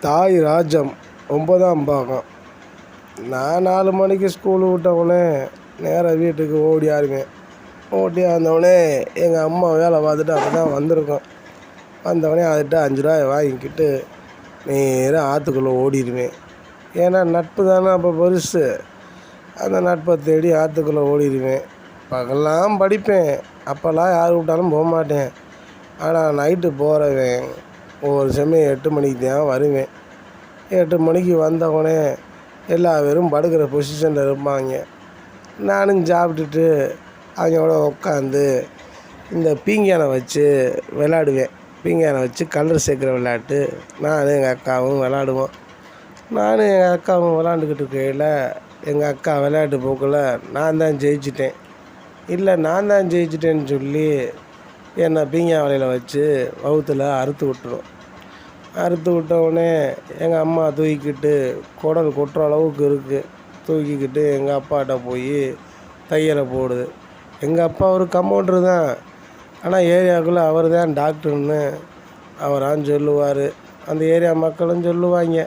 தாய் ராஜ்யம் 9ஆம் பாகம். நான் 4 மணிக்கு ஸ்கூலு விட்டவுடனே நேராக வீட்டுக்கு ஓடியாருவேன். ஓடியாந்தவுடனே எங்கள் அம்மா வேலை பார்த்துட்டு அப்போ தான் வந்திருக்கோம். வந்தவுடனே அதுகிட்ட 5 ரூபாயை வாங்கிக்கிட்டு நேராக ஆற்றுக்குள்ளே ஓடிடுவேன். ஏன்னா நட்பு தானே அப்போ பெருசு. அந்த நட்பை தேடி ஆற்றுக்குள்ளே ஓடிடுவேன். பகல்லாம் படிப்பேன். அப்போல்லாம் யார் விட்டாலும் போக மாட்டேன். ஆனால் நைட்டு போகிறவன் ஒவ்வொரு சமயம் 8 மணிக்கு தான் வருவேன். 8 மணிக்கு வந்தவுடனே எல்லா பேரும் படுக்கிற பொசிஷனில் இருப்பாங்க. நானும் சாப்பிட்டுட்டு அவங்களோட உட்காந்து இந்த பீங்கானை வச்சு விளாடுவேன். பீங்கானை வச்சு கலர் சேர்க்குற விளையாட்டு நானும் எங்கள் அக்காவும் விளாடுவோம். நானும் எங்கள் அக்காவும் விளாண்டுக்கிட்டு இருக்கையில் எங்கள் அக்கா விளையாட்டு போக்கில் நான் தான் ஜெயிச்சிட்டேன். இல்லை நான் தான் ஜெயிச்சிட்டேன்னு சொல்லி என்னை பீங்கா வலையில் வச்சு வவுத்தில் அறுத்து விட்டுரும். அறுத்து விட்டவுடனே எங்கள் அம்மா தூக்கிக்கிட்டு குடல் கொட்டுற அளவுக்கு இருக்குது. தூக்கிக்கிட்டு எங்கள் அப்பாட்ட போய் தையலை போடுது. எங்கள் அப்பா ஒரு கம்பவுண்டரு தான். ஆனால் ஏரியாவுக்குள்ளே அவர் தான் டாக்டர்னு அவரான்னு சொல்லுவார். அந்த ஏரியா மக்களும் சொல்லுவாங்க.